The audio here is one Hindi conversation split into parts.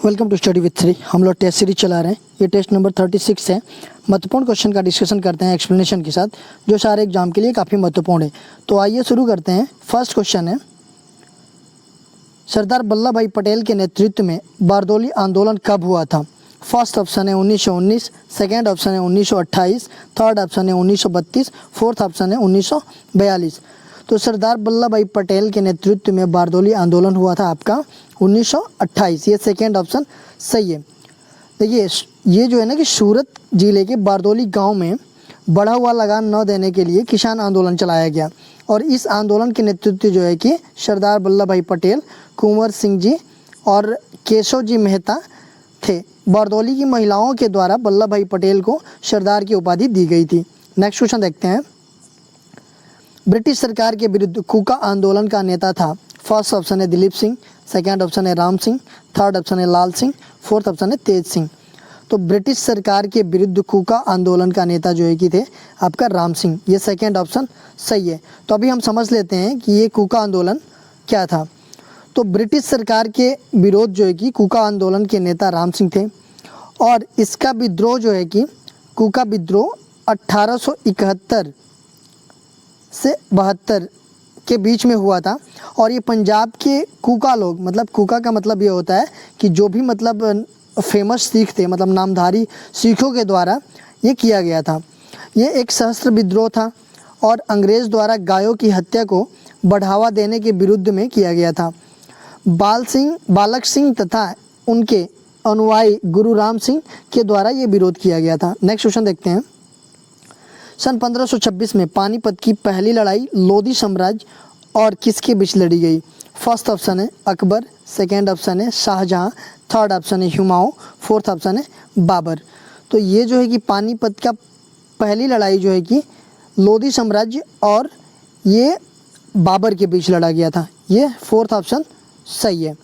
Welcome to study with three. हम लोग टेस्ट सीरीज चला रहे हैं। ये टेस्ट नंबर 36 है। महत्वपूर्ण क्वेश्चन का डिस्कशन करते हैं एक्सप्लेनेशन के साथ, जो सारे एग्जाम के लिए काफ़ी महत्वपूर्ण है। तो आइए शुरू करते हैं। फर्स्ट क्वेश्चन है, सरदार वल्लभ भाई पटेल के नेतृत्व में बारदोली आंदोलन कब हुआ था? फर्स्ट ऑप्शन है 1919, सेकेंड ऑप्शन है 1928, थर्ड ऑप्शन है 1932, फोर्थ ऑप्शन है 1942। तो सरदार वल्लभ भाई पटेल के नेतृत्व में बारदोली आंदोलन हुआ था आपका 1928। ये सेकेंड ऑप्शन सही है। देखिए, ये जो है ना कि सूरत जिले के बारदोली गांव में बढ़ा हुआ लगान न देने के लिए किसान आंदोलन चलाया गया, और इस आंदोलन के नेतृत्व जो है कि सरदार वल्लभ भाई पटेल, कुंवर सिंह जी और केशव जी मेहता थे। बारदोली की महिलाओं के द्वारा वल्लभ भाई पटेल को सरदार की उपाधि दी गई थी। नेक्स्ट क्वेश्चन देखते हैं। ब्रिटिश सरकार के विरुद्ध कूका आंदोलन का नेता था? फर्स्ट ऑप्शन है दिलीप सिंह, सेकेंड ऑप्शन है राम सिंह, थर्ड ऑप्शन है लाल सिंह, फोर्थ ऑप्शन है तेज सिंह। तो ब्रिटिश सरकार के विरुद्ध कूका आंदोलन का नेता जो है कि थे आपका राम सिंह। ये सेकेंड ऑप्शन सही है। तो अभी हम समझ लेते हैं कि ये कूका आंदोलन क्या था। तो ब्रिटिश सरकार के विरोध जो है कि कूका आंदोलन के नेता राम सिंह थे, और इसका विद्रोह जो है कि कूका विद्रोह 1871 से 72 के बीच में हुआ था। और ये पंजाब के कूका लोग, मतलब कूका का मतलब ये होता है कि जो भी मतलब फेमस सिख थे, मतलब नामधारी सिखों के द्वारा ये किया गया था। ये एक सशस्त्र विद्रोह था और अंग्रेज़ द्वारा गायों की हत्या को बढ़ावा देने के विरुद्ध में किया गया था। बालक सिंह तथा उनके अनुयायी गुरु राम सिंह के द्वारा ये विरोध किया गया था। नेक्स्ट क्वेश्चन देखते हैं। सन 1526 में पानीपत की पहली लड़ाई लोधी साम्राज्य और किसके बीच लड़ी गई? फर्स्ट ऑप्शन है अकबर, सेकेंड ऑप्शन है शाहजहां, थर्ड ऑप्शन है हुमायूं, फोर्थ ऑप्शन है बाबर। तो ये जो है कि पानीपत का पहली लड़ाई जो है कि लोधी साम्राज्य और ये बाबर के बीच लड़ा गया था। ये फोर्थ ऑप्शन सही है।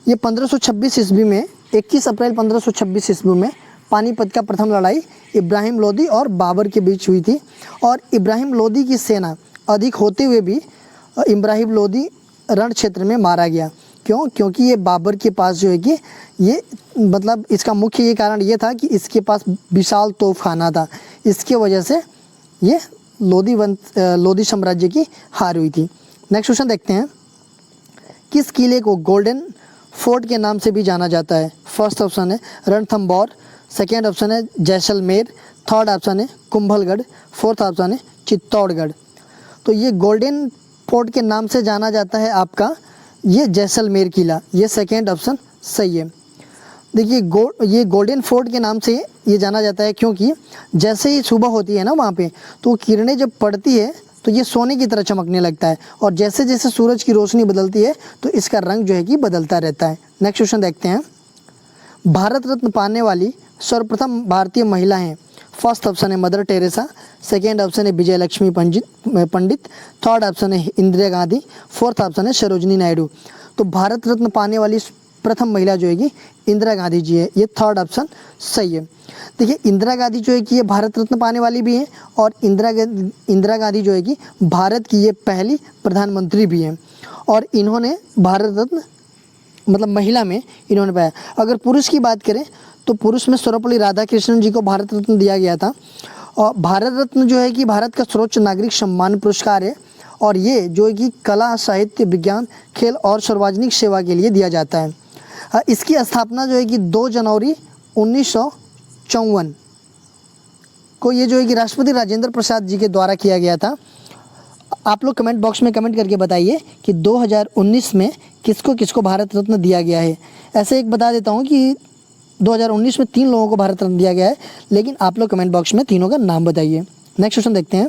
ये 1526 ईस्वी में 21 अप्रैल 1526 ईस्वी में पानीपत का प्रथम लड़ाई इब्राहिम लोदी और बाबर के बीच हुई थी। और इब्राहिम लोदी की सेना अधिक होते हुए भी इब्राहिम लोदी रण क्षेत्र में मारा गया। क्यों? क्योंकि ये बाबर के पास जो है कि ये मतलब इसका मुख्य ये कारण ये था कि इसके पास विशाल तोपखाना था। इसके वजह से ये लोदी साम्राज्य की हार हुई थी। नेक्स्ट क्वेश्चन देखते हैं। किस किले को गोल्डन फोर्ट के नाम से भी जाना जाता है? फर्स्ट ऑप्शन है रणथंबोर, सेकेंड ऑप्शन है जैसलमेर, थर्ड ऑप्शन है कुंभलगढ़, फोर्थ ऑप्शन है चित्तौड़गढ़। तो ये गोल्डन फोर्ट के नाम से जाना जाता है आपका ये जैसलमेर किला। ये सेकेंड ऑप्शन सही है। देखिए, ये गोल्डन फोर्ट के नाम से ये जाना जाता है क्योंकि जैसे ही सुबह होती है ना वहाँ पे, तो किरणें जब पड़ती है तो ये सोने की तरह चमकने लगता है, और जैसे जैसे सूरज की रोशनी बदलती है तो इसका रंग जो है कि बदलता रहता है। नेक्स्ट क्वेश्चन देखते हैं। भारत रत्न पाने वाली सर्वप्रथम भारतीय महिला हैं? फर्स्ट ऑप्शन है मदर टेरेसा, सेकेंड ऑप्शन है विजय लक्ष्मी पंडित, थर्ड ऑप्शन है इंदिरा गांधी, फोर्थ ऑप्शन है सरोजनी नायडू। तो भारत रत्न पाने वाली प्रथम महिला जो है कि इंदिरा गांधी जी है। ये थर्ड ऑप्शन सही है। देखिए, इंदिरा गांधी जो है कि ये भारत रत्न पाने वाली भी हैं, और इंदिरा गांधी जो है कि भारत की ये पहली प्रधानमंत्री भी हैं, और इन्होंने भारत रत्न मतलब महिला में इन्होंने पाया। अगर पुरुष की बात करें तो पुरुष में सर्वपल्ली राधाकृष्णन जी को भारत रत्न दिया गया था। और भारत रत्न जो है कि भारत का सर्वोच्च नागरिक सम्मान पुरस्कार है, और ये जो है कि कला, साहित्य, विज्ञान, खेल और सार्वजनिक सेवा के लिए दिया जाता है। इसकी स्थापना जो है कि 2 जनवरी 1954 को ये जो है कि राष्ट्रपति राजेंद्र प्रसाद जी के द्वारा किया गया था। आप लोग कमेंट बॉक्स में कमेंट करके बताइए कि 2019 में किसको किसको भारत रत्न दिया गया है। ऐसे एक बता देता हूँ कि 2019 में 3 लोगों को भारत रत्न दिया गया है, लेकिन आप लोग कमेंट बॉक्स में तीनों का नाम बताइए। नेक्स्ट क्वेश्चन देखते हैं।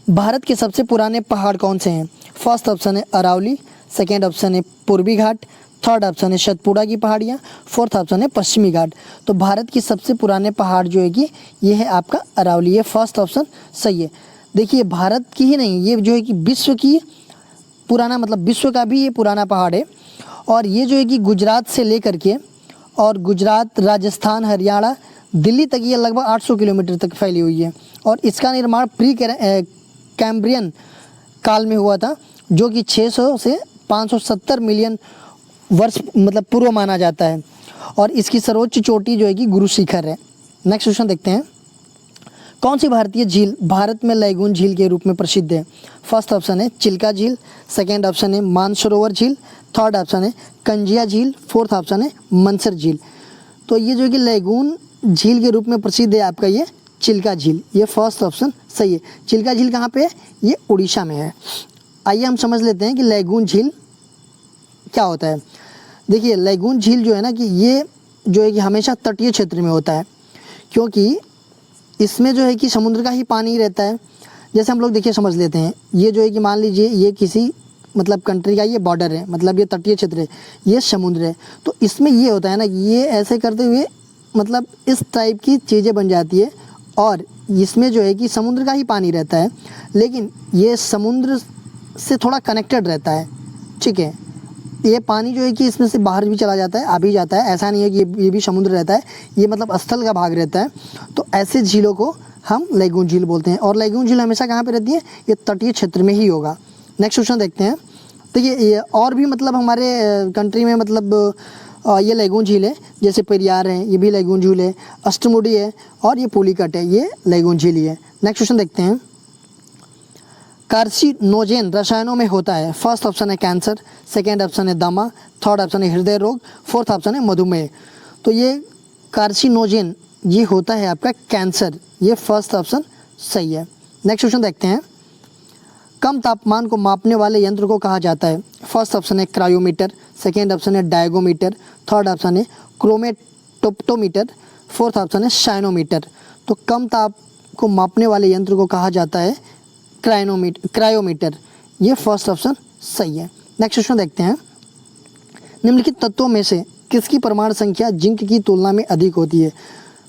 भारत के सबसे पुराने पहाड़ कौन से हैं? फर्स्ट ऑप्शन है अरावली, सेकेंड ऑप्शन है पूर्वी घाट, थर्ड ऑप्शन है सतपुड़ा की पहाड़ियाँ, फोर्थ ऑप्शन है पश्चिमी घाट। तो भारत के सबसे पुराने पहाड़ जो है कि ये है आपका अरावली। ये फर्स्ट ऑप्शन सही है। देखिए, भारत की ही नहीं, ये जो है कि विश्व की पुराना मतलब विश्व का भी ये पुराना पहाड़ है, और ये जो है कि गुजरात से लेकर के और गुजरात, राजस्थान, हरियाणा, दिल्ली तक ये लगभग 800 किलोमीटर तक फैली हुई है। और इसका निर्माण प्री कैम्ब्रियन काल में हुआ था, जो कि 600 से 570 मिलियन वर्ष मतलब पूर्व माना जाता है और इसकी सर्वोच्च चोटी जो है कि गुरु शिखर है। नेक्स्ट क्वेश्चन देखते हैं, कौन सी भारतीय झील भारत में लैगून झील के रूप में प्रसिद्ध है? फर्स्ट ऑप्शन है चिल्का झील, सेकेंड ऑप्शन है मानसरोवर झील, थर्ड ऑप्शन है कंजिया झील, फोर्थ ऑप्शन है मनसर झील। तो ये जो कि लैगून झील के रूप में प्रसिद्ध है आपका ये चिल्का झील, ये फर्स्ट ऑप्शन सही है। चिल्का झील कहाँ पे है? ये उड़ीसा में है। आइए हम समझ लेते हैं कि लैगून झील क्या होता है। देखिए लैगून झील जो है ना कि ये जो है कि हमेशा तटीय क्षेत्र में होता है, क्योंकि इसमें जो है कि समुद्र का ही पानी रहता है। जैसे हम लोग देखिए समझ लेते हैं, ये जो है कि मान लीजिए ये किसी मतलब कंट्री का ये बॉर्डर है, मतलब ये तटीय क्षेत्र है, ये समुद्र है। तो इसमें ये होता है ना, ये ऐसे करते हुए मतलब इस टाइप की चीज़ें बन जाती है और इसमें जो है कि समुद्र का ही पानी रहता है, लेकिन ये समुद्र से थोड़ा कनेक्टेड रहता है। ठीक है, ये पानी जो है कि इसमें से बाहर भी चला जाता है, आ भी जाता है, ऐसा नहीं है कि ये भी समुद्र रहता है, ये मतलब स्थल का भाग रहता है। तो ऐसे झीलों को हम लैगून झील बोलते हैं और लैगून झील हमेशा कहाँ पे रहती है? ये तटीय क्षेत्र में ही होगा। नेक्स्ट क्वेश्चन देखते हैं। देखिए ये और भी मतलब हमारे कंट्री में मतलब ये लैगून झील है, जैसे पेरियार है, ये भी लैगून झील है, अष्टमुडी है और ये पुलिकट है, ये लैगून झील ही है। नेक्स्ट क्वेश्चन देखते हैं, कार्सिनोजेन रसायनों में होता है? फर्स्ट ऑप्शन है कैंसर, सेकेंड ऑप्शन है दमा, थर्ड ऑप्शन है हृदय रोग, फोर्थ ऑप्शन है मधुमेह। तो ये कार्सिनोजेन ये होता है आपका कैंसर, ये फर्स्ट ऑप्शन सही है। नेक्स्ट क्वेश्चन देखते हैं, कम तापमान को मापने वाले यंत्र को कहा जाता है? फर्स्ट ऑप्शन है क्रायोमीटर, सेकेंड ऑप्शन है डायगोमीटर, थर्ड ऑप्शन है क्रोमेटोप्टोमीटर, फोर्थ ऑप्शन है साइनोमीटर। तो कम ताप को मापने वाले यंत्र को कहा जाता है क्रायोमीटर, ये फर्स्ट ऑप्शन सही है। नेक्स्ट क्वेश्चन देखते हैं, निम्नलिखित तत्वों में से किसकी परमाणु संख्या जिंक की तुलना में अधिक होती है?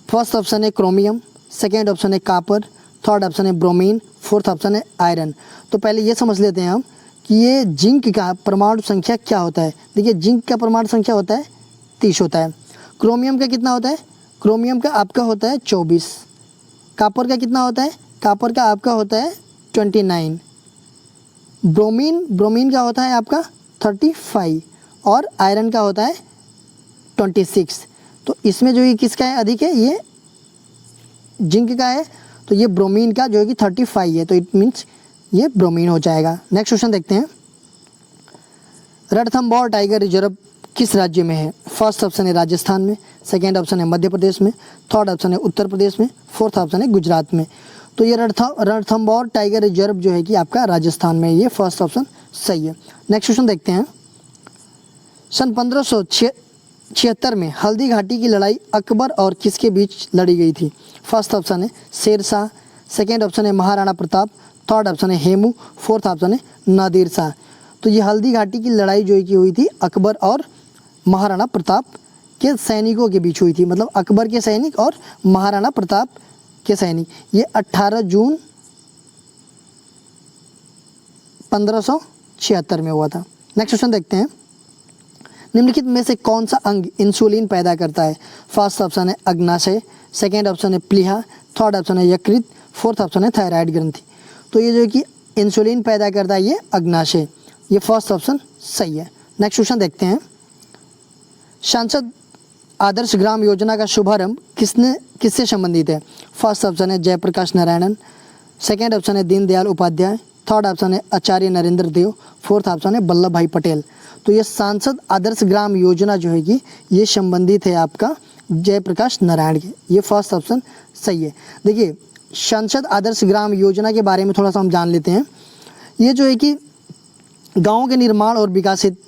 फर्स्ट ऑप्शन है क्रोमियम, सेकेंड ऑप्शन है कॉपर, थर्ड ऑप्शन है ब्रोमीन, फोर्थ ऑप्शन है आयरन। तो पहले ये समझ लेते हैं हम कि ये जिंक का परमाणु संख्या क्या होता है। देखिए जिंक का परमाणु संख्या होता है 30 होता है। क्रोमियम का कितना होता है? क्रोमियम का आपका होता है 24। कॉपर का कितना होता है? कॉपर का आपका होता है 29। ब्रोमीन का होता है आपका 35 और आयरन का होता है 26। तो इसमें जो ये किसका है अधिक है? ये जिंक का है। तो ये ब्रोमीन का जो है कि 35 है, तो इट मीन्स ये ब्रोमीन हो जाएगा। नेक्स्ट क्वेश्चन देखते हैं, रणथंभौर टाइगर रिजर्व किस राज्य में है? फर्स्ट ऑप्शन है राजस्थान में, सेकेंड ऑप्शन है मध्य प्रदेश में, थर्ड ऑप्शन है उत्तर प्रदेश में, फोर्थ ऑप्शन है गुजरात में। तो ये रणथंभौर टाइगर रिजर्व जो है कि आपका राजस्थान में, ये फर्स्ट ऑप्शन सही है। नेक्स्ट क्वेश्चन देखते हैं, सन 1576 में हल्दी घाटी की लड़ाई अकबर और किसके बीच लड़ी गई थी? फर्स्ट ऑप्शन है शेर शाह, सेकेंड ऑप्शन है महाराणा प्रताप, थर्ड ऑप्शन है हेमू, फोर्थ ऑप्शन है नादिर शाह। तो ये हल्दी घाटी की लड़ाई जो है कि हुई थी अकबर और महाराणा प्रताप के सैनिकों के बीच हुई थी, मतलब अकबर के सैनिक और महाराणा प्रताप के सैनिक। ये 18 जून 1576 में हुआ था। नेक्स्ट क्वेश्चन देखते हैं, निम्नलिखित में से कौन सा अंग इंसुलिन पैदा करता है? फर्स्ट ऑप्शन है अग्नाशय, सेकेंड ऑप्शन है प्लीहा, थर्ड ऑप्शन है यकृत, फोर्थ ऑप्शन है थायराइड ग्रंथि। तो ये जो है कि इंसुलिन पैदा करता है ये अग्नाशय, ये फर्स्ट ऑप्शन सही है। नेक्स्ट क्वेश्चन देखते हैं, सांसद आदर्श ग्राम योजना का शुभारंभ किससे संबंधित है? फर्स्ट ऑप्शन है जयप्रकाश नारायणन, सेकेंड ऑप्शन है दीनदयाल उपाध्याय, थर्ड ऑप्शन है आचार्य नरेंद्र देव, फोर्थ ऑप्शन है वल्लभ भाई पटेल। तो ये सांसद आदर्श ग्राम योजना जो है कि ये संबंधित है आपका जयप्रकाश नारायण के, ये फर्स्ट ऑप्शन सही है। देखिए सांसद आदर्श ग्राम योजना के बारे में थोड़ा सा हम जान लेते हैं। ये जो है कि गाँव के निर्माण और विकासित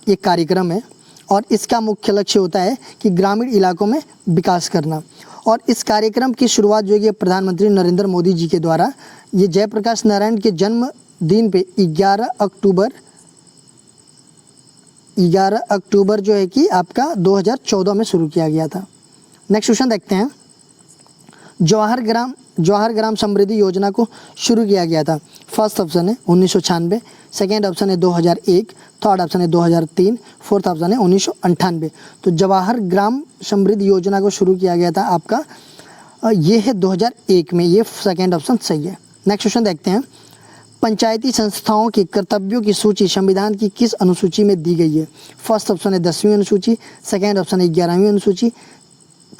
एक कार्यक्रम है और इसका मुख्य लक्ष्य होता है कि ग्रामीण इलाकों में विकास करना। और इस कार्यक्रम की शुरुआत जो है कि प्रधानमंत्री नरेंद्र मोदी जी के द्वारा ये जयप्रकाश नारायण के जन्मदिन पे 11 अक्टूबर जो है कि आपका 2014 में शुरू किया गया था। नेक्स्ट क्वेश्चन देखते हैं, जवाहर ग्राम समृद्धि योजना को शुरू किया गया था। फर्स्ट ऑप्शन है 1996, सेकेंड ऑप्शन है 2001, थर्ड ऑप्शन है 2003, फोर्थ ऑप्शन है 1998। तो जवाहर ग्राम समृद्धि योजना को शुरू किया गया था आपका ये है 2001 में, ये सेकेंड ऑप्शन सही है। नेक्स्ट क्वेश्चन देखते हैं, पंचायती संस्थाओं के कर्तव्यों की सूची संविधान की किस अनुसूची में दी गई है? फर्स्ट ऑप्शन है 10वीं अनुसूची, सेकेंड ऑप्शन है 11वीं अनुसूची,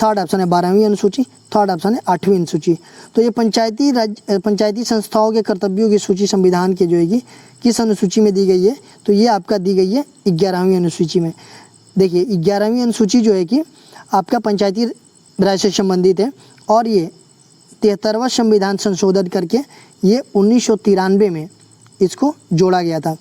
थर्ड ऑप्शन है 12वीं अनुसूची, थर्ड ऑप्शन है 8वीं अनुसूची। तो ये पंचायती संस्थाओं के कर्तव्यों की सूची संविधान के जो है कि किस अनुसूची में दी गई है? तो ये आपका दी गई है 11वीं अनुसूची में। देखिए 11वीं अनुसूची जो है कि आपका पंचायती राज से संबंधित है और ये 73वां संविधान संशोधन करके ये 1993 में इसको जोड़ा गया था।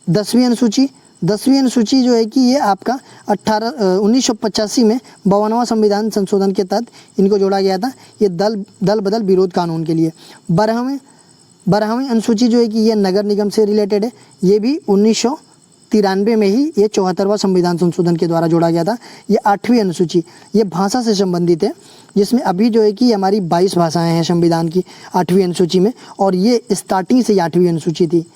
10वीं अनुसूची जो है कि ये आपका 1985 में 52वां संविधान संशोधन के तहत इनको जोड़ा गया था, ये दल बदल विरोध कानून के लिए। 12वीं अनुसूची जो है कि ये नगर निगम से रिलेटेड है, ये भी 1993 में ही ये 74वां संविधान संशोधन के द्वारा जोड़ा गया था। ये 8वीं अनुसूची ये भाषा से संबंधित है, जिसमें अभी जो है कि हमारी 22 भाषाएं हैं संविधान की 8वीं अनुसूची में, और ये स्टार्टिंग से 8वीं अनुसूची थी।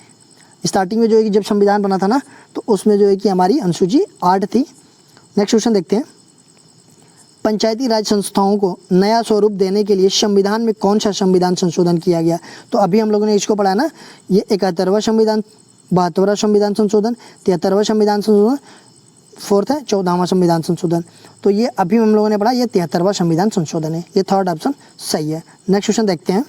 स्टार्टिंग में जो है कि जब संविधान बना था ना, तो उसमें जो है कि हमारी अनुसूची 8 थी। नेक्स्ट क्वेश्चन देखते हैं, पंचायती राज संस्थाओं को नया स्वरूप देने के लिए संविधान में कौन सा संविधान संशोधन किया गया? तो अभी हम लोगों ने इसको पढ़ा ना, ये 71वां संविधान, 72वां संविधान संशोधन, 73वां संविधान संशोधन, फोर्थ है 14वां संविधान संशोधन। तो ये अभी हम लोगों ने पढ़ा, ये 73वां संविधान संशोधन है, ये थर्ड ऑप्शन सही है। नेक्स्ट क्वेश्चन देखते हैं,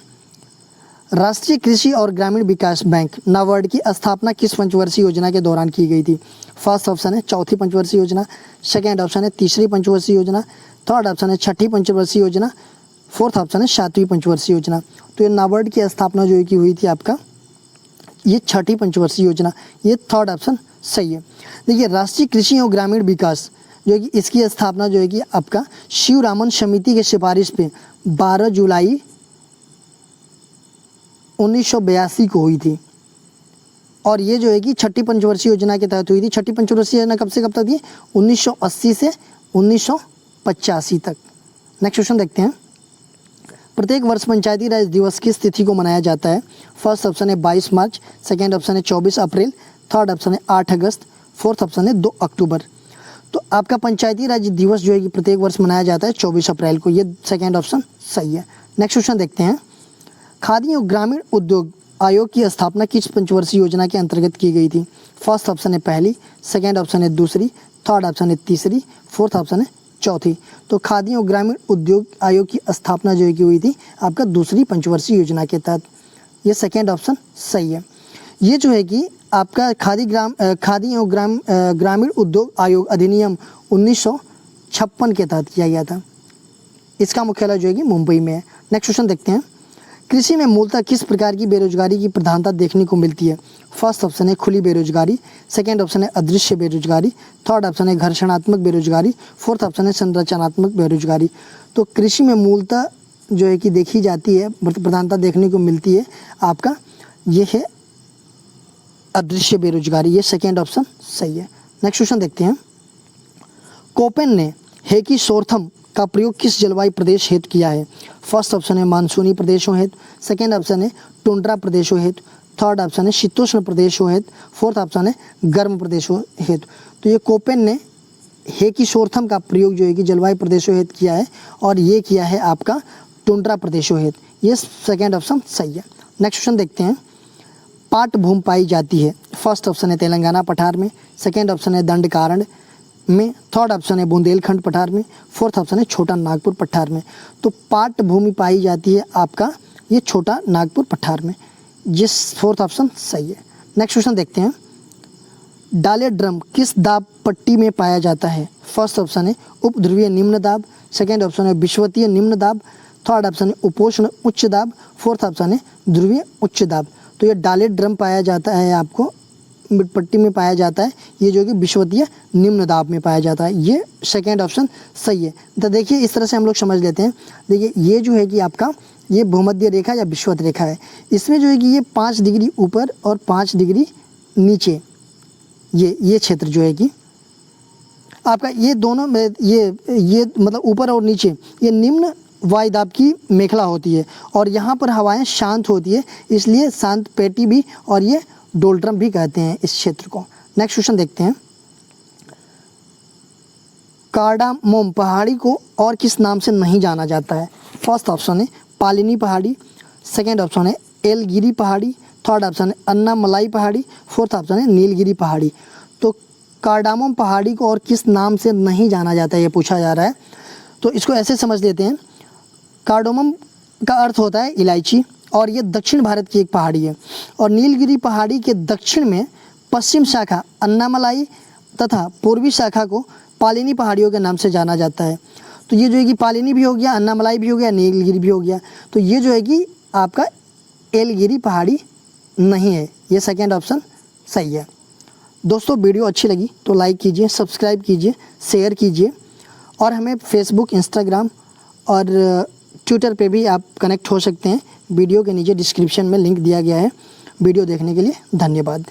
राष्ट्रीय कृषि और ग्रामीण विकास बैंक नाबार्ड की स्थापना किस पंचवर्षीय योजना के दौरान की गई थी? फर्स्ट ऑप्शन है चौथी पंचवर्षीय योजना, सेकेंड ऑप्शन है तीसरी पंचवर्षीय योजना, थर्ड ऑप्शन है छठी पंचवर्षीय योजना, फोर्थ ऑप्शन है 7वीं पंचवर्षीय योजना। तो ये नाबार्ड की स्थापना जो है कि हुई थी आपका ये छठी पंचवर्षीय योजना, ये थर्ड ऑप्शन सही है। देखिए राष्ट्रीय कृषि और ग्रामीण विकास जो है कि इसकी स्थापना जो है कि आपका शिवरामन समिति के सिफारिश पे 12 जुलाई 1982 को हुई थी, और ये जो है कि छठी पंचवर्षीय योजना के तहत हुई थी। छठी पंचवर्षीय योजना कब से कब तक थी? 1980 से 1985 तक। नेक्स्ट क्वेश्चन देखते हैं, प्रत्येक वर्ष पंचायती राज दिवस किस तिथि को मनाया जाता है? फर्स्ट ऑप्शन है 22 मार्च, सेकेंड ऑप्शन है 24 अप्रैल, थर्ड ऑप्शन है 8 अगस्त, फोर्थ ऑप्शन है 2 अक्टूबर। तो आपका पंचायती राज दिवस जो है कि प्रत्येक वर्ष मनाया जाता है 24 अप्रैल को, ये सेकेंड ऑप्शन सही है। नेक्स्ट क्वेश्चन देखते हैं, खादी और ग्रामीण उद्योग आयोग की स्थापना किस पंचवर्षीय योजना के अंतर्गत की गई थी? फर्स्ट ऑप्शन है पहली, सेकेंड ऑप्शन है दूसरी, थर्ड ऑप्शन है तीसरी, फोर्थ ऑप्शन है चौथी। तो खादी और ग्रामीण उद्योग आयोग की स्थापना जो है कि हुई थी आपका दूसरी पंचवर्षीय योजना के तहत, ये सेकेंड ऑप्शन सही है। ये जो है कि आपका खादी और ग्रामीण उद्योग आयोग अधिनियम 1956 के तहत किया गया था। इसका मुख्यालय जो है कि मुंबई में है। नेक्स्ट क्वेश्चन देखते हैं, कृषि में मूलतः किस प्रकार की बेरोजगारी की प्रधानता देखने को मिलती है? फर्स्ट ऑप्शन है खुली बेरोजगारी, सेकेंड ऑप्शन है अदृश्य बेरोजगारी, थर्ड ऑप्शन है घर्षणात्मक बेरोजगारी, फोर्थ ऑप्शन है संरचनात्मक बेरोजगारी। तो कृषि में मूलतः जो है कि देखी जाती है प्रधानता देखने को मिलती है आपका, ये है अदृश्य बेरोजगारी, ये सेकेंड ऑप्शन सही है। नेक्स्ट क्वेश्चन देखते हैं, कोपेन ने हेकिसोर्थम का प्रयोग किस जलवायु प्रदेश हेतु किया है? फर्स्ट ऑप्शन है मानसूनी प्रदेशों हेतु, सेकेंड ऑप्शन है टुंड्रा प्रदेशों हेतु, थर्ड ऑप्शन है शीतोष्ण प्रदेशों हेतु, फोर्थ ऑप्शन है गर्म प्रदेशों हेतु। तो ये कोपेन ने हेकिसोर्थम का प्रयोग जो है कि जलवायु प्रदेशों हेतु किया है, और ये किया है आपका टुंड्रा प्रदेशों हेतु, ये सेकेंड ऑप्शन सही है। नेक्स्ट क्वेश्चन देखते हैं, पाट भूमि पाई जाती है? फर्स्ट ऑप्शन है तेलंगाना पठार में, सेकेंड ऑप्शन है दंडकारण्य में, थर्ड ऑप्शन है बुंदेलखंड पठार में, फोर्थ ऑप्शन है छोटा नागपुर पठार में। तो पाट भूमि पाई जाती है आपका ये छोटा नागपुर पठार में, जिस फोर्थ ऑप्शन सही है। नेक्स्ट क्वेश्चन देखते हैं, डाले ड्रम किस दाब पट्टी में पाया जाता है? फर्स्ट ऑप्शन है उपध्रुवीय निम्न दाब, सेकेंड ऑप्शन है विषुवतीय निम्न दाब, थर्ड ऑप्शन है उपोष्ण उच्च दाब, फोर्थ ऑप्शन है ध्रुवीय उच्च दाब। तो ये डाले ड्रम पाया जाता है आपको पट्टी में पाया जाता है, ये जो कि विषुवतीय निम्न दाब में पाया जाता है, ये सेकेंड ऑप्शन सही है। तो देखिए इस तरह से हम लोग समझ लेते हैं। देखिए ये जो है कि आपका ये भूमध्य रेखा या विषुवत रेखा है, इसमें जो है कि ये 5 डिग्री ऊपर और 5 डिग्री नीचे, ये क्षेत्र जो है कि आपका ये दोनों में ये मतलब ऊपर और नीचे ये निम्न वायुदाब की मेखला होती है, और यहाँ पर हवाएं शांत होती है, इसलिए शांत पेटी भी और ये डोल्ड्रम भी कहते हैं इस क्षेत्र को। नेक्स्ट क्वेश्चन देखते हैं, कार्डामोम पहाड़ी को और किस नाम से नहीं जाना जाता है? फर्स्ट ऑप्शन है पालिनी पहाड़ी, सेकेंड ऑप्शन है एलगिरी पहाड़ी, थर्ड ऑप्शन है अन्नामलाई पहाड़ी, फोर्थ ऑप्शन है नीलगिरी पहाड़ी। तो कार्डामम पहाड़ी को और किस नाम से नहीं जाना जाता है, ये पूछा जा रहा है। तो इसको ऐसे समझ लेते हैं, कार्डामम का अर्थ होता है इलायची, और ये दक्षिण भारत की एक पहाड़ी है। और नीलगिरी पहाड़ी के दक्षिण में पश्चिम शाखा अन्नामलाई तथा पूर्वी शाखा को पालिनी पहाड़ियों के नाम से जाना जाता है। तो ये जो है कि पालिनी भी हो गया, अन्नामलाई भी हो गया, नीलगिरी भी हो गया। तो ये जो है कि आपका एलगिरी पहाड़ी नहीं है, ये सेकंड ऑप्शन सही है। दोस्तों वीडियो अच्छी लगी तो लाइक कीजिए, सब्सक्राइब कीजिए, शेयर कीजिए, और हमें फेसबुक, इंस्टाग्राम और ट्विटर पे भी आप कनेक्ट हो सकते हैं। वीडियो के नीचे डिस्क्रिप्शन में लिंक दिया गया है। वीडियो देखने के लिए धन्यवाद।